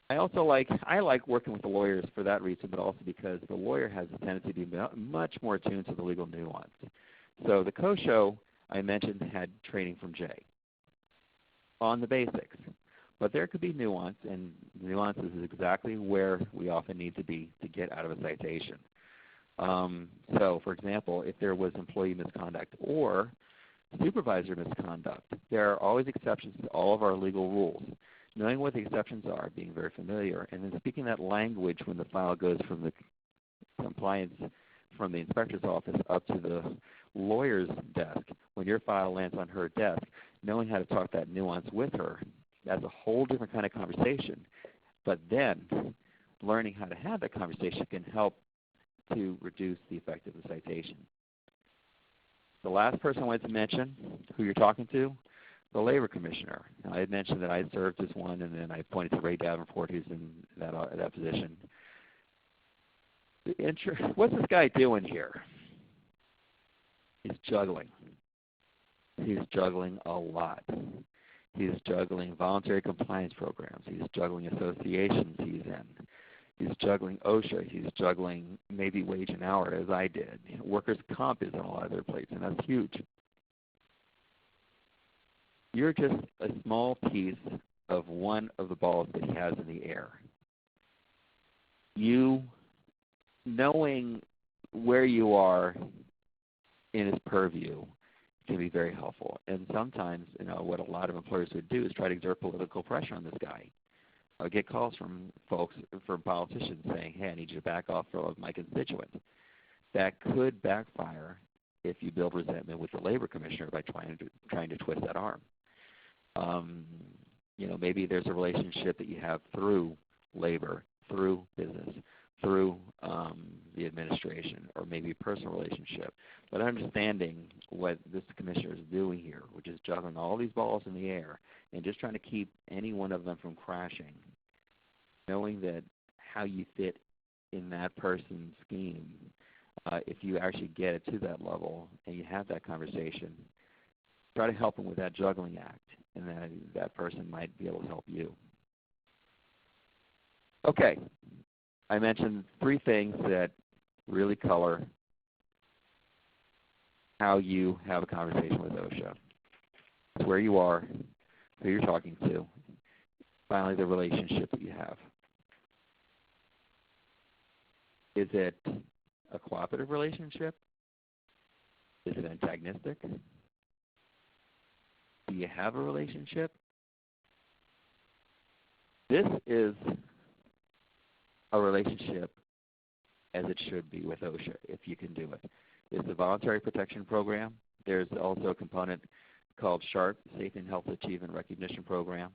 I like working with the lawyers for that reason, but also because the lawyer has a tendency to be much more attuned to the legal nuance. So the co-show I mentioned had training from Jay on the basics. But there could be nuance, and nuances is exactly where we often need to be to get out of a citation. So, for example, if there was employee misconduct or supervisor misconduct, there are always exceptions to all of our legal rules. Knowing what the exceptions are, being very familiar, and then speaking that language when the file goes from the compliance from the inspector's office up to the lawyer's desk, when your file lands on her desk, knowing how to talk that nuance with her, that's a whole different kind of conversation. But then learning how to have that conversation can help to reduce the effect of the citation. The last person I wanted to mention, who you're talking to, the labor commissioner. Now, I had mentioned that I served as one, and then I pointed to Ray Davenport, who's in that position. What's this guy doing here? He's juggling. He's juggling a lot. He's juggling voluntary compliance programs. He's juggling associations he's in. He's juggling OSHA. He's juggling maybe wage and hour, as I did. Workers' comp is on a lot of their plates, and that's huge. You're just a small piece of one of the balls that he has in the air. You knowing where you are in his purview can be very helpful. And sometimes, what a lot of employers would do is try to exert political pressure on this guy. I get calls from politicians saying, hey, I need you to back off for my constituents. That could backfire if you build resentment with the labor commissioner by trying to twist that arm. Maybe there's a relationship that you have through labor, through business, through the administration, or maybe a personal relationship. But understanding what this commissioner is doing here, which is juggling all these balls in the air and just trying to keep any one of them from crashing, knowing that how you fit in that person's scheme, if you actually get it to that level and you have that conversation, try to help them with that juggling act, and that person might be able to help you. Okay, I mentioned 3 things that really color how you have a conversation with OSHA. It's where you are, who you're talking to, finally the relationship that you have. Is it a cooperative relationship? Is it antagonistic? Do you have a relationship? This is a relationship as it should be with OSHA, if you can do it. It's a voluntary protection program. There's also a component called SHARP, Safety and Health Achievement Recognition Program.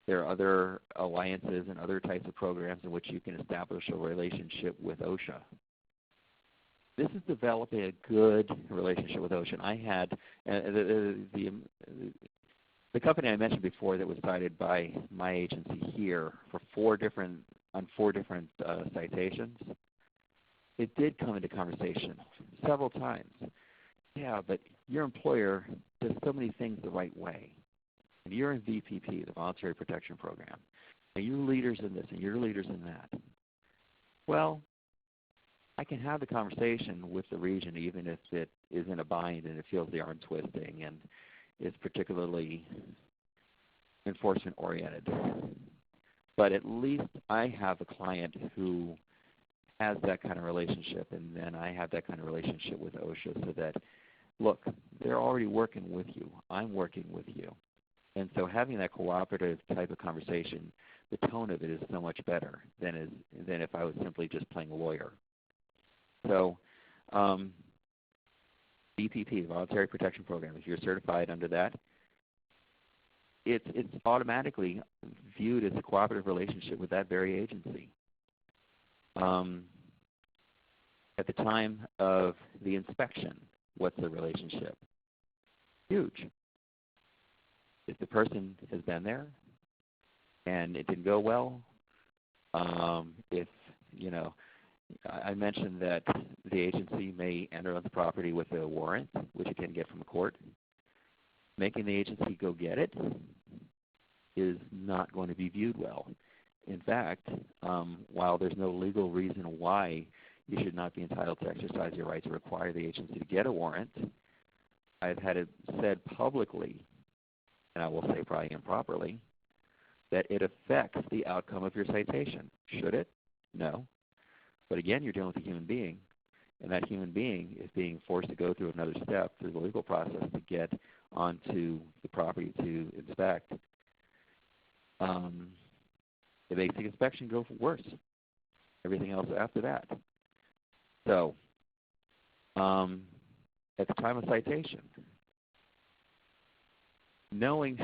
There are other alliances and other types of programs in which you can establish a relationship with OSHA. This is developing a good relationship with OSHA. And I had the company I mentioned before that was cited by my agency here for 4 different citations. It did come into conversation several times. Yeah, but your employer does so many things the right way. And you're in VPP, the Voluntary Protection Program, and you're leaders in this and you're leaders in that. Well, I can have the conversation with the region even if it is in a bind and it feels the arm twisting and is particularly enforcement oriented. But at least I have a client who has that kind of relationship, and then I have that kind of relationship with OSHA so that, look, they're already working with you. I'm working with you. And so having that cooperative type of conversation, the tone of it is so much better than if I was simply just playing a lawyer. So VPP, Voluntary Protection Program, if you're certified under that, it's automatically viewed as a cooperative relationship with that very agency. At the time of the inspection, what's the relationship? Huge. If the person has been there and it didn't go well, I mentioned that the agency may enter on the property with a warrant, which it can get from a court. Making the agency go get it is not going to be viewed well. In fact, while there's no legal reason why you should not be entitled to exercise your right to require the agency to get a warrant, I've had it said publicly, and I will say probably improperly, that it affects the outcome of your citation. Should it? No. But again, you're dealing with a human being, and that human being is being forced to go through another step through the legal process to get onto the property to inspect. The basic inspection goes worse. Everything else after that. So, at the time of citation, dealing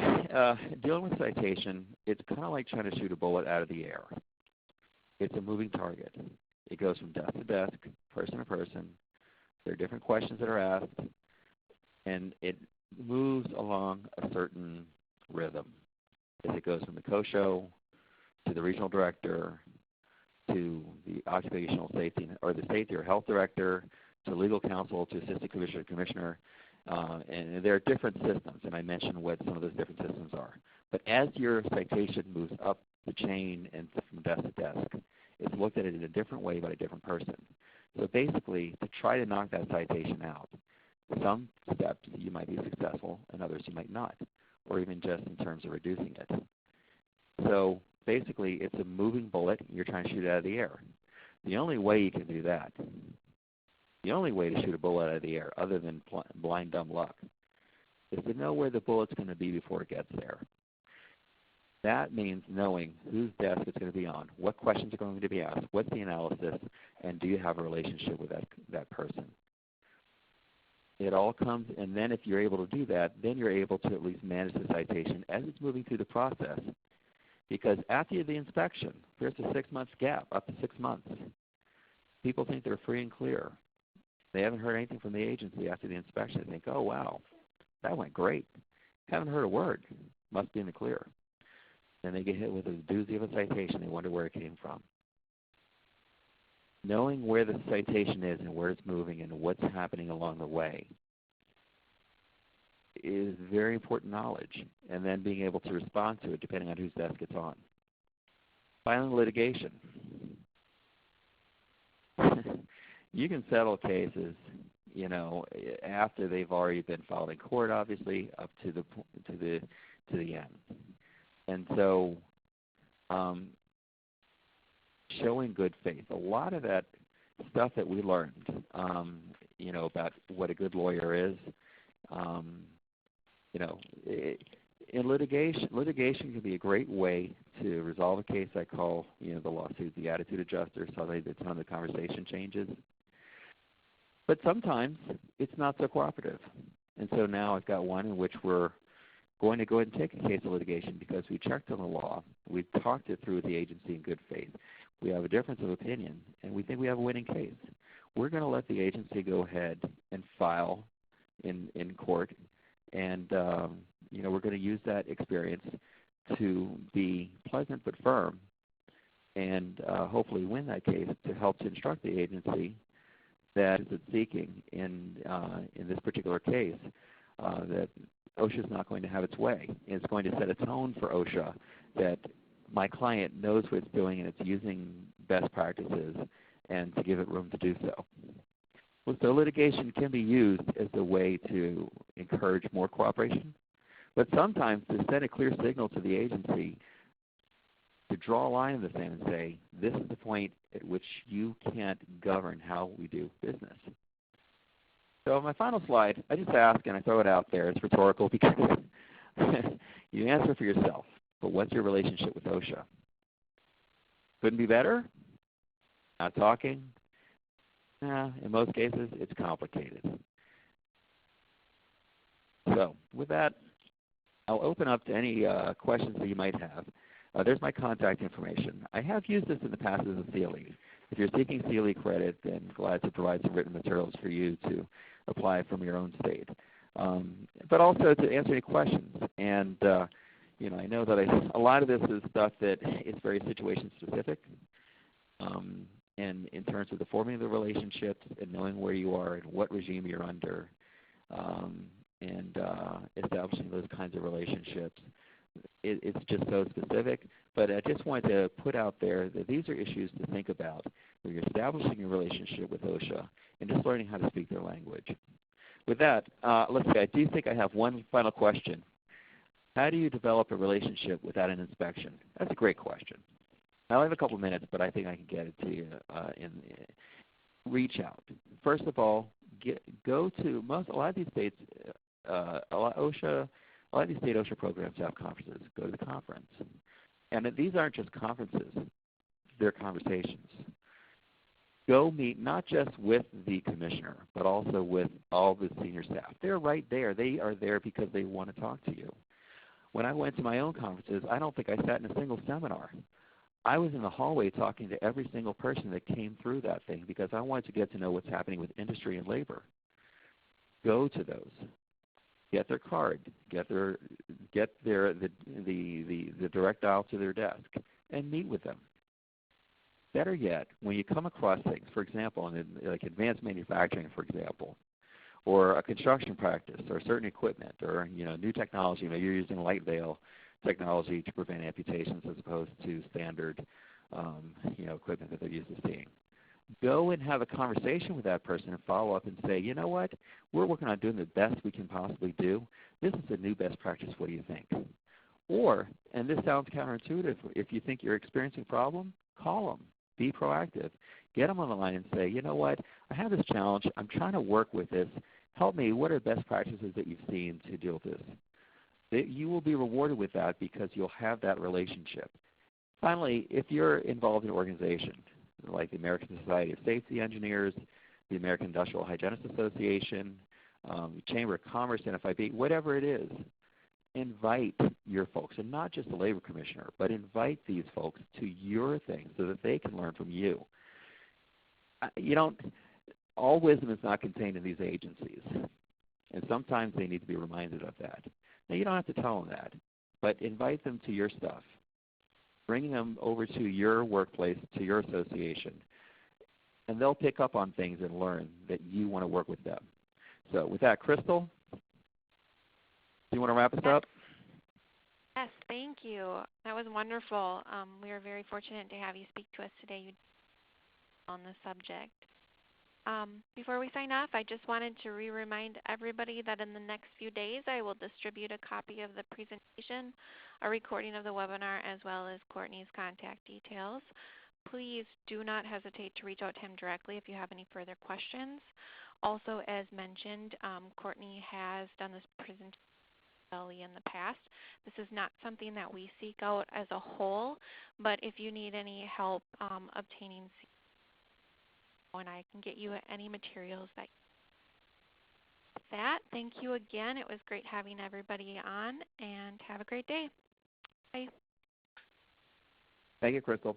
with citation, it's kind of like trying to shoot a bullet out of the air. It's a moving target. It goes from desk to desk, person to person. There are different questions that are asked, and it moves along a certain rhythm. As it goes from the co-show to the regional director to the occupational safety or the safety or health director to legal counsel to assistant commissioner, and there are different systems, and I mentioned what some of those different systems are. But as your citation moves up the chain and from desk to desk, it's looked at it in a different way by a different person. So basically, to try to knock that citation out, some steps you might be successful and others you might not, or even just in terms of reducing it. So basically, it's a moving bullet. You're trying to shoot it out of the air. The only way you can do that, the only way to shoot a bullet out of the air other than blind dumb luck, is to know where the bullet's going to be before it gets there. That means knowing whose desk it's going to be on, what questions are going to be asked, what's the analysis, and do you have a relationship with that person. It all comes, and then if you're able to do that, then you're able to at least manage the citation as it's moving through the process. Because after the inspection, there's a 6-month gap, up to 6 months. People think they're free and clear. They haven't heard anything from the agency after the inspection. They think, oh, wow, that went great. Haven't heard a word. Must be in the clear. Then they get hit with a doozy of a citation. They wonder where it came from. Knowing where the citation is and where it's moving and what's happening along the way is very important knowledge, and then being able to respond to it depending on whose desk it's on. Filing litigation. You can settle cases, you know, after they've already been filed in court, obviously, up to the end. And so showing good faith. A lot of that stuff that we learned, you know, about what a good lawyer is, you know, in litigation can be a great way to resolve a case. I call, you know, the lawsuit the attitude adjuster, so the time the conversation changes. But sometimes it's not so cooperative. And so now I've got one in which we're going to go ahead and take a case of litigation because we checked on the law. We've talked it through with the agency in good faith. We have a difference of opinion, and we think we have a winning case. We're going to let the agency go ahead and file in court, and you know, we're going to use that experience to be pleasant but firm and hopefully win that case to help to instruct the agency that is seeking in this particular case that OSHA is not going to have its way. It's going to set a tone for OSHA that my client knows what it's doing and it's using best practices, and to give it room to do so. Well, so litigation can be used as a way to encourage more cooperation, but sometimes to send a clear signal to the agency to draw a line in the sand and say, this is the point at which you can't govern how we do business. So my final slide, I just ask and I throw it out there. It's rhetorical because you answer for yourself, but what's your relationship with OSHA? Couldn't be better? Not talking? In most cases, it's complicated. So with that, I'll open up to any questions that you might have. There's my contact information. I have used this in the past as a CLE. If you're seeking CLE credit, then glad to provide some written materials for you to apply from your own state. But also to answer any questions. And you know, I know that a lot of this is stuff that is very situation specific. And in terms of the forming of the relationships and knowing where you are and what regime you're under, and establishing those kinds of relationships. It's just so specific, but I just wanted to put out there that these are issues to think about where you're establishing a relationship with OSHA and just learning how to speak their language. With that, let's see, I do think I have one final question. How do you develop a relationship without an inspection? That's a great question. I only have a couple minutes, but I think I can get it to you. Reach out. First of all, go to a lot of these states. A lot of these state OSHA programs have conferences. Go to the conference. And these aren't just conferences. They're conversations. Go meet not just with the commissioner, but also with all the senior staff. They're right there. They are there because they want to talk to you. When I went to my own conferences, I don't think I sat in a single seminar. I was in the hallway talking to every single person that came through that thing because I wanted to get to know what's happening with industry and labor. Go to those. Get their card. Get the direct dial to their desk and meet with them. Better yet, when you come across things, for example, like advanced manufacturing, for example, or a construction practice, or certain equipment, or new technology. Maybe you're using light veil technology to prevent amputations as opposed to standard equipment that they're used to seeing. Go and have a conversation with that person and follow up and say, you know what, we're working on doing the best we can possibly do. This is the new best practice. What do you think? Or, and this sounds counterintuitive, if you think you're experiencing a problem, call them. Be proactive. Get them on the line and say, you know what, I have this challenge. I'm trying to work with this. Help me. What are best practices that you've seen to deal with this? You will be rewarded with that because you'll have that relationship. Finally, if you're involved in an organization like the American Society of Safety Engineers, the American Industrial Hygienists Association, Chamber of Commerce, NFIB, whatever it is, invite your folks, and not just the Labor Commissioner, but invite these folks to your thing so that they can learn from you. All wisdom is not contained in these agencies, and sometimes they need to be reminded of that. Now, you don't have to tell them that, but invite them to your stuff. Bring them over to your workplace, to your association, and they'll pick up on things and learn that you want to work with them. So with that, Crystal, do you want to wrap us up? Yes, thank you. That was wonderful. We are very fortunate to have you speak to us today on the subject. Before we sign off, I just wanted to remind everybody that in the next few days I will distribute a copy of the presentation, a recording of the webinar, as well as Courtney's contact details. Please do not hesitate to reach out to him directly if you have any further questions. Also, as mentioned, Courtney has done this presentation in the past. This is not something that we seek out as a whole, but if you need any help obtaining, and I can get you any materials that. With that, thank you again. It was great having everybody on, and have a great day. Bye. Thank you, Crystal.